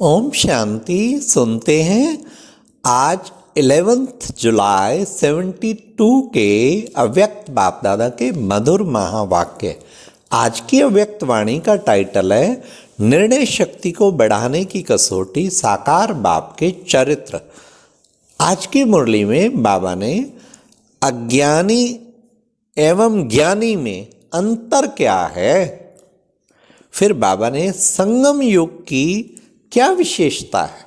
ओम शांति। सुनते हैं आज 11 जुलाई 72 के अव्यक्त बाप दादा के मधुर महावाक्य। आज की अव्यक्त वाणी का टाइटल है निर्णय शक्ति को बढ़ाने की कसौटी, साकार बाप के चरित्र। आज की मुरली में बाबा ने अज्ञानी एवं ज्ञानी में अंतर क्या है, फिर बाबा ने संगम युग की क्या विशेषता है,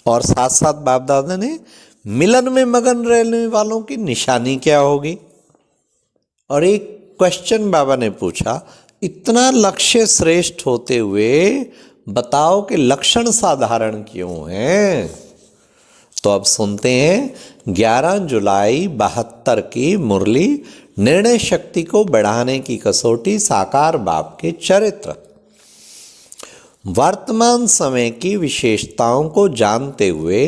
और साथ साथ बाप दादा ने मिलन में मगन रहने वालों की निशानी क्या होगी। और एक क्वेश्चन बाबा ने पूछा, इतना लक्ष्य श्रेष्ठ होते हुए बताओ कि लक्षण साधारण क्यों हैं। तो अब सुनते हैं 11 जुलाई 72 की मुरली, निर्णय शक्ति को बढ़ाने की कसौटी, साकार बाप के चरित्र। वर्तमान समय की विशेषताओं को जानते हुए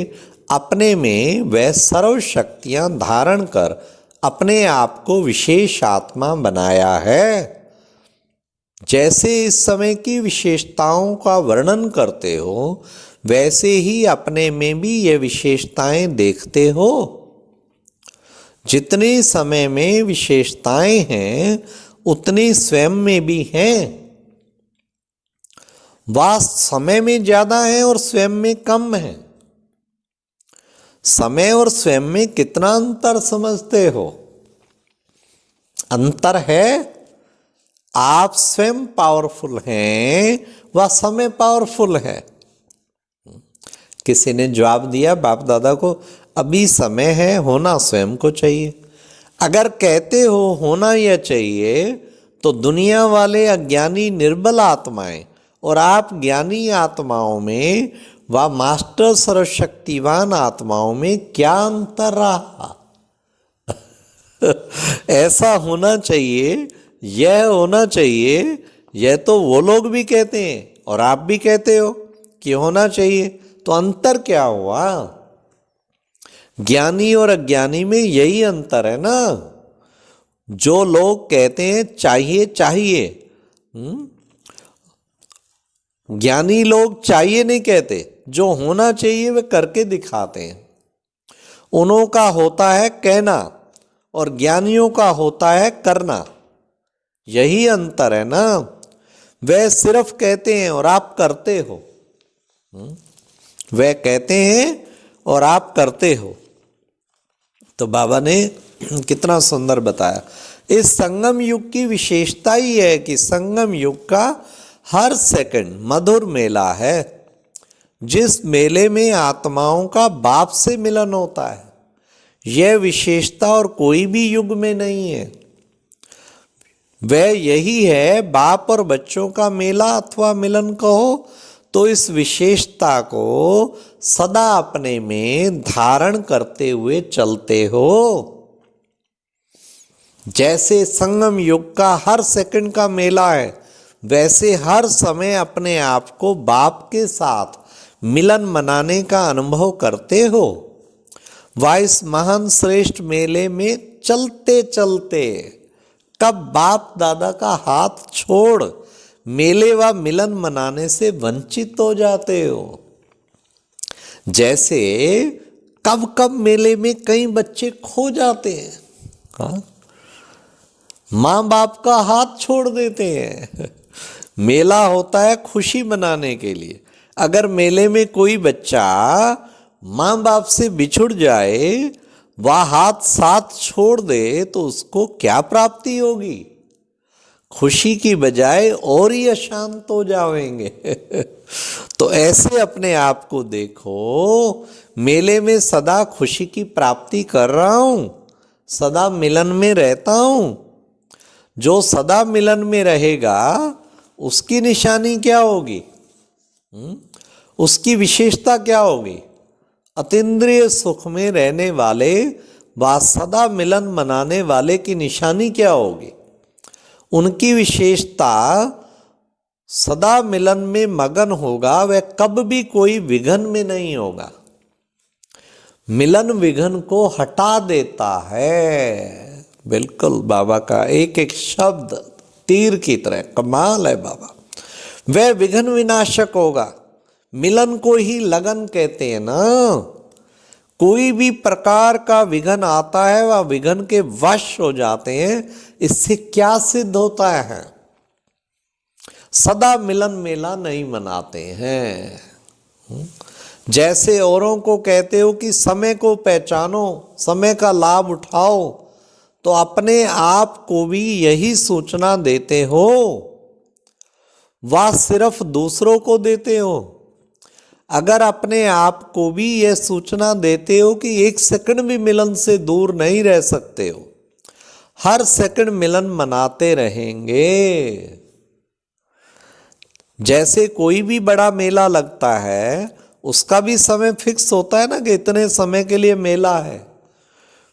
अपने में वह सर्व शक्तियां धारण कर अपने आप को विशेष आत्मा बनाया है। जैसे इस समय की विशेषताओं का वर्णन करते हो, वैसे ही अपने में भी ये विशेषताएं देखते हो। जितने समय में विशेषताएं हैं उतनी स्वयं में भी हैं। वह समय में ज्यादा है और स्वयं में कम है। समय और स्वयं में कितना अंतर समझते हो? अंतर है, आप स्वयं पावरफुल हैं, वह समय पावरफुल है। किसी ने जवाब दिया बाप दादा को, अभी समय है, होना स्वयं को चाहिए। अगर कहते हो होना यह चाहिए तो दुनिया वाले अज्ञानी निर्बल आत्माएं और आप ज्ञानी आत्माओं में व मास्टर सर्वशक्तिवान आत्माओं में क्या अंतर रहा? ऐसा होना चाहिए, यह होना चाहिए, यह तो वो लोग भी कहते हैं और आप भी कहते हो कि होना चाहिए, तो अंतर क्या हुआ? ज्ञानी और अज्ञानी में यही अंतर है ना। जो लोग कहते हैं चाहिए चाहिए, ज्ञानी लोग चाहिए नहीं कहते, जो होना चाहिए वे करके दिखाते हैं। उन्हों का होता है कहना और ज्ञानियों का होता है करना। यही अंतर है ना। वे सिर्फ कहते हैं और आप करते हो। वे कहते हैं और आप करते हो। तो बाबा ने कितना सुंदर बताया। इस संगम युग की विशेषता ही है कि संगम युग का हर सेकंड मधुर मेला है। जिस मेले में आत्माओं का बाप से मिलन होता है, यह विशेषता और कोई भी युग में नहीं है। वह यही है, बाप और बच्चों का मेला अथवा मिलन कहो तो इस विशेषता को सदा अपने में धारण करते हुए चलते हो। जैसे संगम युग का हर सेकंड का मेला है, वैसे हर समय अपने आप को बाप के साथ मिलन मनाने का अनुभव करते हो। वह इस महान श्रेष्ठ मेले में चलते चलते कब बाप दादा का हाथ छोड़ मेले व मिलन मनाने से वंचित हो जाते हो। जैसे कब कब मेले में कई बच्चे खो जाते हैं, हाँ? माँ बाप का हाथ छोड़ देते हैं। मेला होता है खुशी मनाने के लिए। अगर मेले में कोई बच्चा माँ बाप से बिछुड़ जाए, वह हाथ साथ छोड़ दे, तो उसको क्या प्राप्ति होगी? खुशी की बजाय और ही अशांत हो जाएंगे। तो ऐसे अपने आप को देखो, मेले में सदा खुशी की प्राप्ति कर रहा हूं, सदा मिलन में रहता हूं। जो सदा मिलन में रहेगा उसकी निशानी क्या होगी? उसकी विशेषता क्या होगी? अतीन्द्रिय सुख में रहने वाले व सदा मिलन मनाने वाले की निशानी क्या होगी? उनकी विशेषता सदा मिलन में मगन होगा, वह कब भी कोई विघन में नहीं होगा। मिलन विघन को हटा देता है। बिल्कुल बाबा का एक एक शब्द तीर की तरह, कमाल है बाबा। वह विघन विनाशक होगा। मिलन को ही लगन कहते हैं ना। कोई भी प्रकार का विघन आता है वह विघन के वश हो जाते हैं। इससे क्या सिद्ध होता है? सदा मिलन मेला नहीं मनाते हैं। जैसे औरों को कहते हो कि समय को पहचानो, समय का लाभ उठाओ, तो अपने आप को भी यही सूचना देते हो, वह सिर्फ दूसरों को देते हो। अगर अपने आप को भी यह सूचना देते हो कि एक सेकंड भी मिलन से दूर नहीं रह सकते हो, हर सेकंड मिलन मनाते रहेंगे। जैसे कोई भी बड़ा मेला लगता है, उसका भी समय फिक्स होता है ना कि इतने समय के लिए मेला है,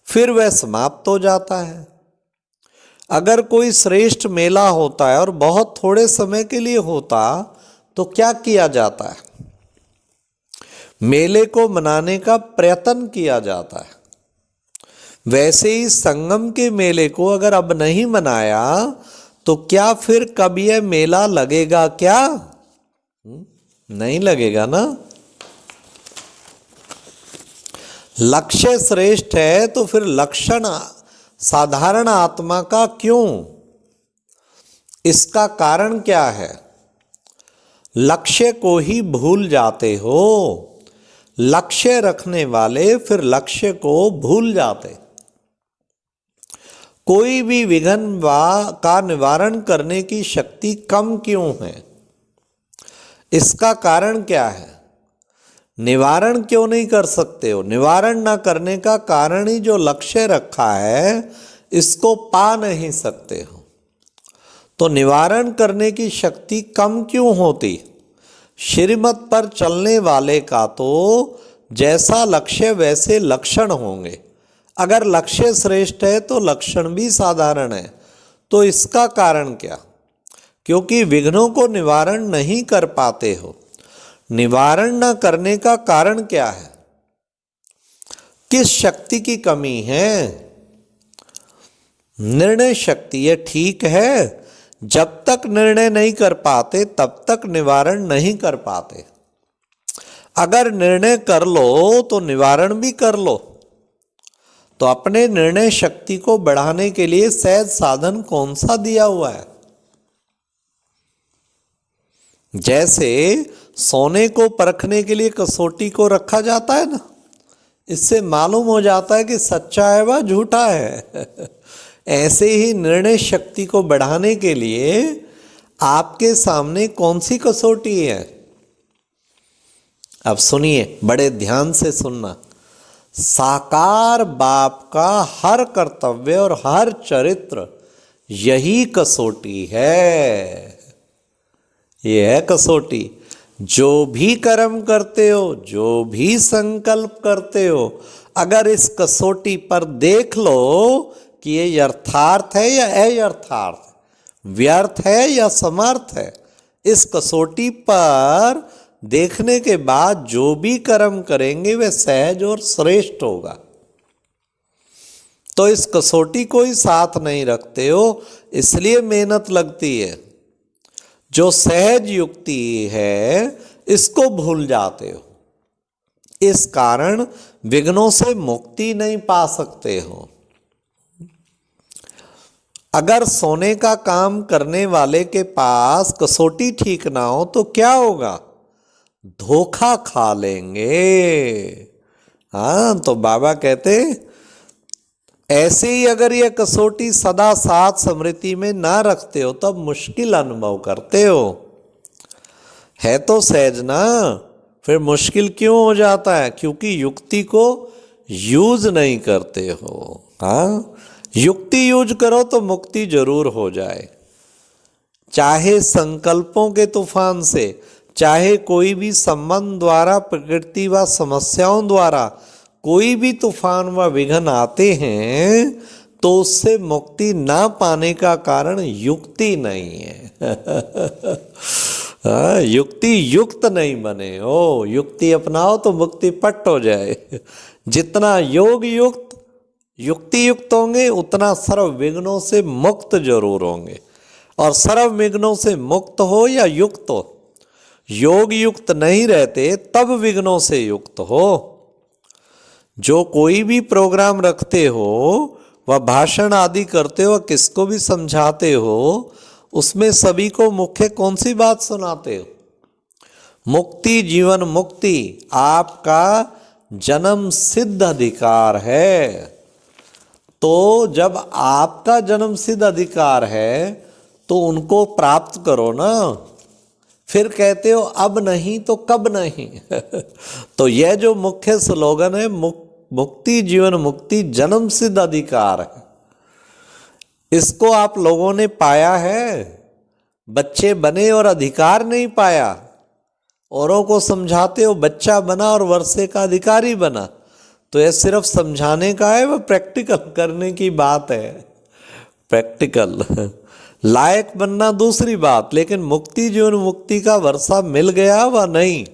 फिर वह समाप्त हो जाता है। अगर कोई श्रेष्ठ मेला होता है और बहुत थोड़े समय के लिए होता, तो क्या किया जाता है? मेले को मनाने का प्रयत्न किया जाता है। वैसे ही संगम के मेले को अगर अब नहीं मनाया, तो क्या फिर कब यह मेला लगेगा? क्या नहीं लगेगा ना। लक्ष्य श्रेष्ठ है तो फिर लक्षण साधारण आत्मा का क्यों? इसका कारण क्या है? लक्ष्य को ही भूल जाते हो। लक्ष्य रखने वाले फिर लक्ष्य को भूल जाते। कोई भी विघ्न का निवारण करने की शक्ति कम क्यों है? इसका कारण क्या है? निवारण क्यों नहीं कर सकते हो? निवारण ना करने का कारण ही जो लक्ष्य रखा है, इसको पा नहीं सकते हो। तो निवारण करने की शक्ति कम क्यों होती? श्रीमत पर चलने वाले का तो जैसा लक्ष्य वैसे लक्षण होंगे। अगर लक्ष्य श्रेष्ठ है तो लक्षण भी साधारण है। तो इसका कारण क्या? क्योंकि विघ्नों को निवारण नहीं कर पाते हो। निवारण न करने का कारण क्या है? किस शक्ति की कमी है? निर्णय शक्ति। ये ठीक है, जब तक निर्णय नहीं कर पाते तब तक निवारण नहीं कर पाते। अगर निर्णय कर लो तो निवारण भी कर लो। तो अपने निर्णय शक्ति को बढ़ाने के लिए सहज साधन कौन सा दिया हुआ है? जैसे सोने को परखने के लिए कसौटी को रखा जाता है ना, इससे मालूम हो जाता है कि सच्चा है व झूठा है। ऐसे ही निर्णय शक्ति को बढ़ाने के लिए आपके सामने कौन सी कसौटी है? अब सुनिए, बड़े ध्यान से सुनना। साकार बाप का हर कर्तव्य और हर चरित्र यही कसौटी है। ये है कसौटी। जो भी कर्म करते हो, जो भी संकल्प करते हो, अगर इस कसौटी पर देख लो कि ये यथार्थ है या अयथार्थ, व्यर्थ है या समर्थ है, इस कसौटी पर देखने के बाद जो भी कर्म करेंगे वह सहज और श्रेष्ठ होगा। तो इस कसौटी को ही साथ नहीं रखते हो, इसलिए मेहनत लगती है। जो सहज युक्ति है, इसको भूल जाते हो। इस कारण विघ्नों से मुक्ति नहीं पा सकते हो। अगर सोने का काम करने वाले के पास कसौटी ठीक ना हो तो क्या होगा? धोखा खा लेंगे। हाँ, तो बाबा कहते ऐसे ही अगर यह कसौटी सदा साथ स्मृति में ना रखते हो तब मुश्किल अनुभव करते हो। है तो सहज ना, फिर मुश्किल क्यों हो जाता है? क्योंकि युक्ति को यूज नहीं करते हो। हाँ, युक्ति यूज करो तो मुक्ति जरूर हो जाए। चाहे संकल्पों के तूफान से, चाहे कोई भी संबंध द्वारा, प्रकृति व समस्याओं द्वारा कोई भी तूफान व विघ्न आते हैं, तो उससे मुक्ति ना पाने का कारण युक्ति नहीं है। युक्ति युक्त नहीं बने हो। युक्ति अपनाओ तो मुक्ति पट हो जाए। जितना योग युक्त युक्ति युक्त होंगे, उतना सर्व विघ्नों से मुक्त जरूर होंगे। और सर्व विघ्नों से मुक्त हो या युक्त हो, योग युक्त नहीं रहते तब विघ्नों से युक्त हो। जो कोई भी प्रोग्राम रखते हो, वह भाषण आदि करते हो, किसको भी समझाते हो, उसमें सभी को मुख्य कौन सी बात सुनाते हो? मुक्ति, जीवन मुक्ति आपका जन्म सिद्ध अधिकार है। तो जब आपका जन्म सिद्ध अधिकार है तो उनको प्राप्त करो ना। फिर कहते हो अब नहीं तो कब नहीं। तो यह जो मुख्य स्लोगन है, मुक्ति जीवन मुक्ति जन्म सिद्ध अधिकार है, इसको आप लोगों ने पाया है। बच्चे बने और अधिकार नहीं पाया। औरों को समझाते हो, बच्चा बना और वर्षे का अधिकारी बना। तो यह सिर्फ समझाने का है, वह प्रैक्टिकल करने की बात है। प्रैक्टिकल लायक बनना दूसरी बात, लेकिन मुक्ति जीवन मुक्ति का वर्षा मिल गया व नहीं,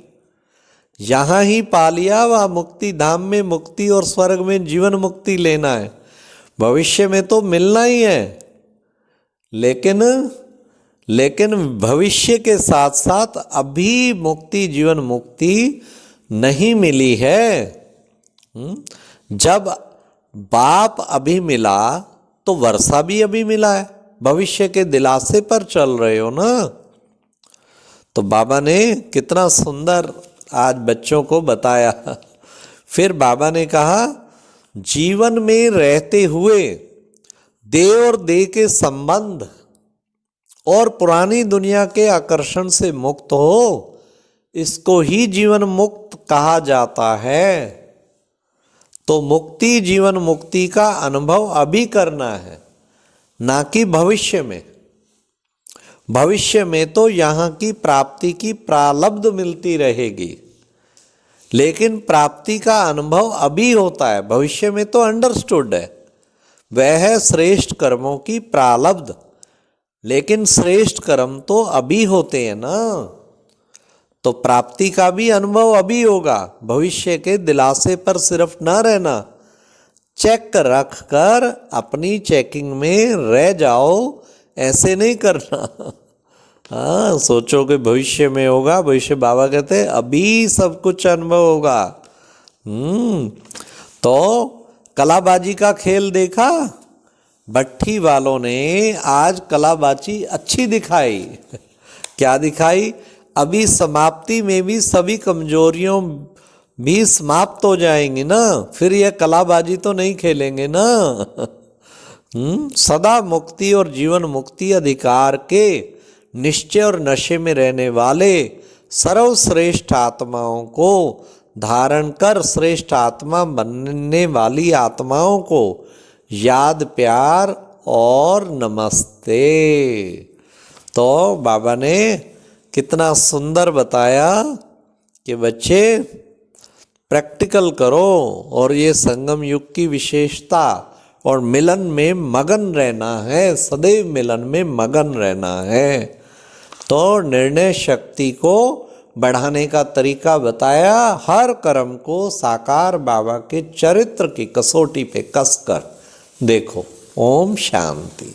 यहां ही पा लिया व मुक्ति धाम में मुक्ति और स्वर्ग में जीवन मुक्ति लेना है। भविष्य में तो मिलना ही है, लेकिन भविष्य के साथ साथ अभी मुक्ति जीवन मुक्ति नहीं मिली है। जब बाप अभी मिला तो वर्षा भी अभी मिला है। भविष्य के दिलासे पर चल रहे हो ना। तो बाबा ने कितना सुंदर आज बच्चों को बताया। फिर बाबा ने कहा, जीवन में रहते हुए देह और देह के संबंध और पुरानी दुनिया के आकर्षण से मुक्त हो, इसको ही जीवन मुक्त कहा जाता है। तो मुक्ति जीवन मुक्ति का अनुभव अभी करना है, ना कि भविष्य में। भविष्य में तो यहाँ की प्राप्ति की प्रालब्ध मिलती रहेगी, लेकिन प्राप्ति का अनुभव अभी होता है। भविष्य में तो अंडरस्टूड है, वह है श्रेष्ठ कर्मों की प्रालब्ध, लेकिन श्रेष्ठ कर्म तो अभी होते हैं ना। तो प्राप्ति का भी अनुभव अभी होगा। भविष्य के दिलासे पर सिर्फ ना रहना, चेक रख कर अपनी चेकिंग में रह जाओ, ऐसे नहीं करना। हाँ, सोचो कि भविष्य में होगा। भविष्य बाबा कहते हैं अभी सब कुछ अनुभव होगा। तो कलाबाजी का खेल देखा, भट्ठी वालों ने आज कलाबाजी अच्छी दिखाई। क्या दिखाई? अभी समाप्ति में भी सभी कमजोरियों भी समाप्त हो जाएंगी ना, फिर यह कलाबाजी तो नहीं खेलेंगे ना। सदा मुक्ति और जीवन मुक्ति अधिकार के निश्चय और नशे में रहने वाले सर्वश्रेष्ठ आत्माओं को धारण कर श्रेष्ठ आत्मा बनने वाली आत्माओं को याद, प्यार और नमस्ते। तो बाबा ने कितना सुंदर बताया कि बच्चे प्रैक्टिकल करो और ये संगम युग की विशेषता और मिलन में मगन रहना है, सदैव मिलन में मगन रहना है। तो निर्णय शक्ति को बढ़ाने का तरीका बताया, हर कर्म को साकार बाबा के चरित्र की कसौटी पे कसकर देखो। ओम शांति।